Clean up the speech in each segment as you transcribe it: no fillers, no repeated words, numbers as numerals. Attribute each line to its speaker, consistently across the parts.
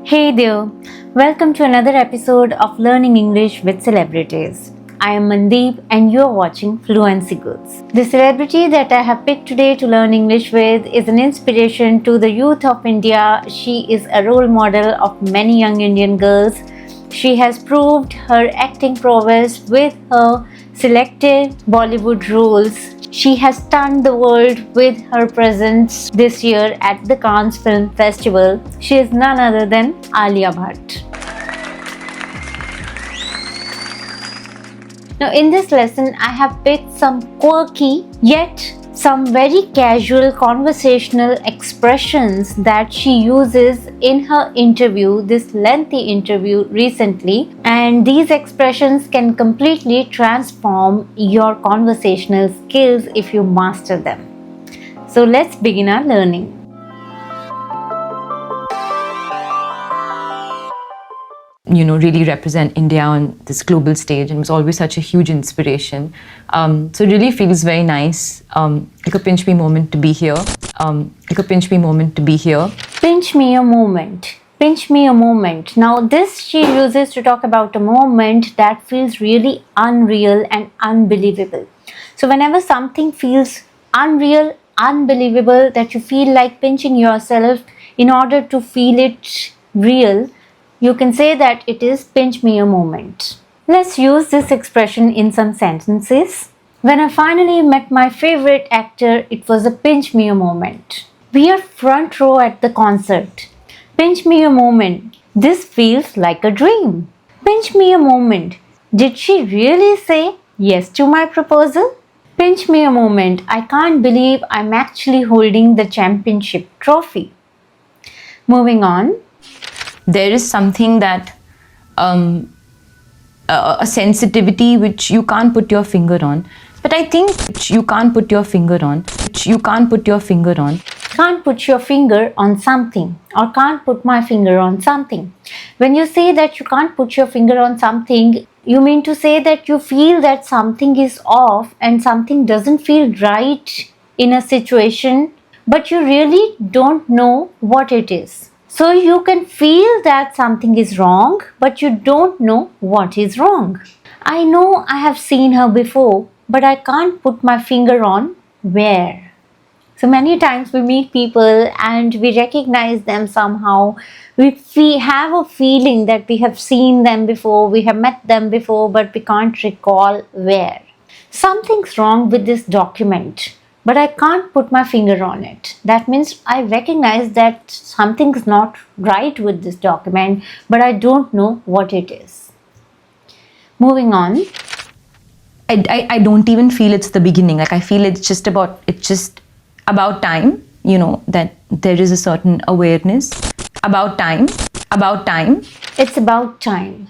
Speaker 1: Hey there, welcome to another episode of Learning English with Celebrities. I am Mandeep and you are watching Fluency Girls. The celebrity that I have picked today to learn English with is an inspiration to the youth of India. She is a role model of many young Indian girls. She has proved her acting prowess with her selected Bollywood roles. She has stunned the world with her presence this year at the Cannes Film Festival. She is none other than Alia Bhatt. Now, in this lesson, I have picked some quirky yet some very casual conversational expressions that she uses in her interview, this lengthy interview recently, and these expressions can completely transform your conversational skills if you master them. So let's begin our learning.
Speaker 2: Really represent India on this global stage and was always such a huge inspiration. So it really feels very nice, like a pinch me moment to be here. Pinch me
Speaker 1: a moment. Pinch me a moment. Now this she uses to talk about a moment that feels really unreal and unbelievable. So whenever something feels unreal, unbelievable, that you feel like pinching yourself in order to feel it real, you can say that it is pinch me a moment. Let's use this expression in some sentences. When I finally met my favorite actor, it was a pinch me a moment. We are front row at the concert. Pinch me a moment. This feels like a dream. Pinch me a moment. Did she really say yes to my proposal? Pinch me a moment. I can't believe I'm actually holding the championship trophy. Moving on.
Speaker 2: There is something that a sensitivity which you can't put your finger on, but I think you can't put your finger on.
Speaker 1: Can't put your finger on something, or can't put my finger on something. When you say that you can't put your finger on something, you mean to say that you feel that something is off and something doesn't feel right in a situation, but you really don't know what it is. So you can feel that something is wrong, but you don't know what is wrong. I know I have seen her before, but I can't put my finger on where. So many times we meet people and we recognize them somehow. We have a feeling that we have seen them before, we have met them before, but we can't recall where. Something's wrong with this document, but I can't put my finger on it. That means I recognize that something's not right with this document, but I don't know what it is. Moving on.
Speaker 2: I don't even feel it's the beginning. Like I feel it's just about time, that there is a certain awareness about time.
Speaker 1: It's about time.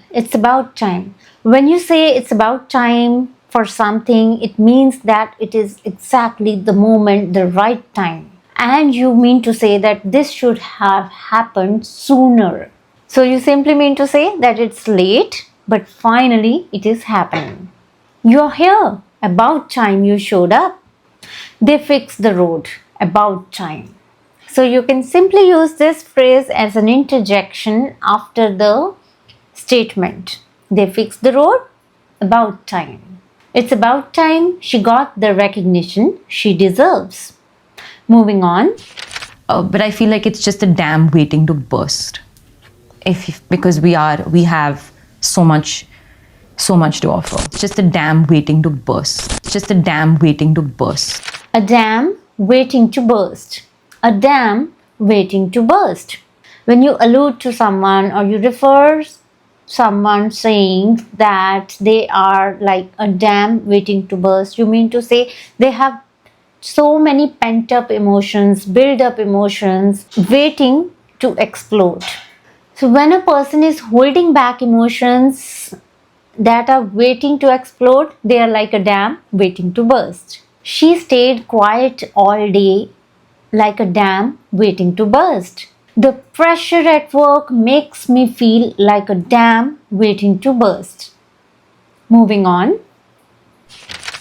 Speaker 1: When you say it's about time for something, it means that it is exactly the moment, the right time. And you mean to say that this should have happened sooner. So you simply mean to say that it's late, but finally it is happening. You're here. About time you showed up. They fixed the road. About time. So you can simply use this phrase as an interjection after the statement. They fixed the road. About time. It's about time she got the recognition she deserves. Moving on.
Speaker 2: But I feel like it's just a dam waiting to burst. Because we have so much to offer. It's just a dam waiting to burst.
Speaker 1: A dam waiting to burst. When you allude to someone or you refer someone saying that they are like a dam waiting to burst, you mean to say they have so many pent up emotions, build up emotions waiting to explode. So when a person is holding back emotions that are waiting to explode, they are like a dam waiting to burst. She stayed quiet all day like a dam waiting to burst. The pressure at work makes me feel like a dam waiting to burst. Moving on.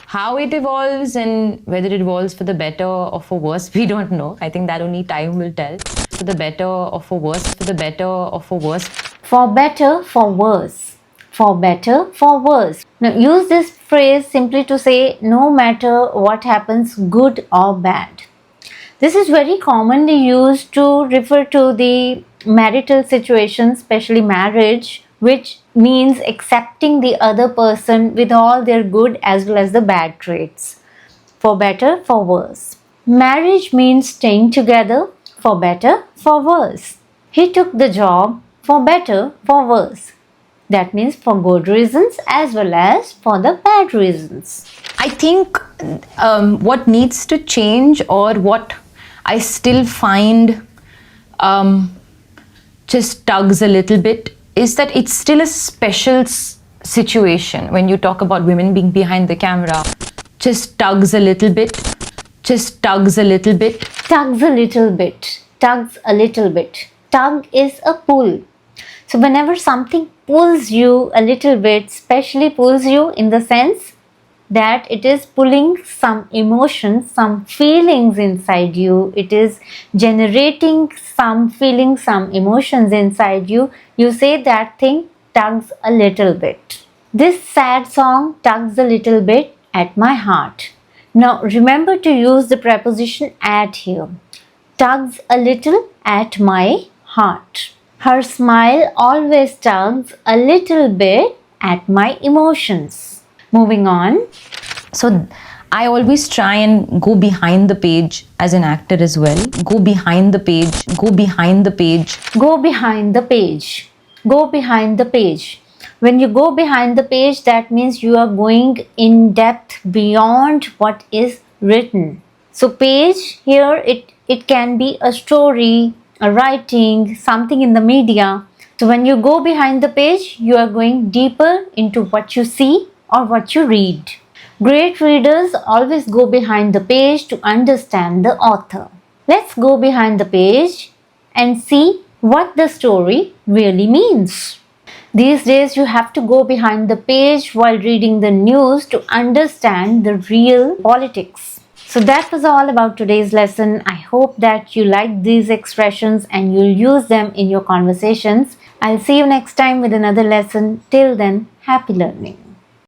Speaker 2: How it evolves and whether it evolves for the better or for worse, we don't know. I think that only time will tell. for the better or for worse, for the better or for worse.
Speaker 1: For better, for worse. For better, for worse. Now use this phrase simply to say no matter what happens, good or bad. This is very commonly used to refer to the marital situation, especially marriage, which means accepting the other person with all their good as well as the bad traits. For better, for worse. Marriage means staying together, for better, for worse. He took the job, for better, for worse. That means for good reasons as well as for the bad reasons.
Speaker 2: I think what needs to change, or what I still find just tugs a little bit, is that it's still a special situation when you talk about women being behind the camera. Just tugs a little bit. Just tugs a little bit.
Speaker 1: Tugs a little bit. Tugs a little bit. Tug is a pull. So whenever something pulls you a little bit, especially pulls you in the sense that it is pulling some emotions, some feelings inside you, it is generating some feelings, some emotions inside you, you say that thing tugs a little bit. This sad song tugs a little bit at my heart. Now remember to use the preposition at here. Tugs a little at my heart. Her smile always tugs a little bit at my emotions. Moving on.
Speaker 2: So I always try and go behind the page as an actor as well. Go behind the page. Go behind the page.
Speaker 1: Go behind the page. Go behind the page. When you go behind the page, that means you are going in depth beyond what is written. So page here, it can be a story, a writing, something in the media. So when you go behind the page, you are going deeper into what you see or what you read. Great readers always go behind the page to understand the author. Let's go behind the page and see what the story really means. These days you have to go behind the page while reading the news to understand the real politics. So that was all about today's lesson. I hope that you liked these expressions and you'll use them in your conversations. I'll see you next time with another lesson. Till then, happy learning.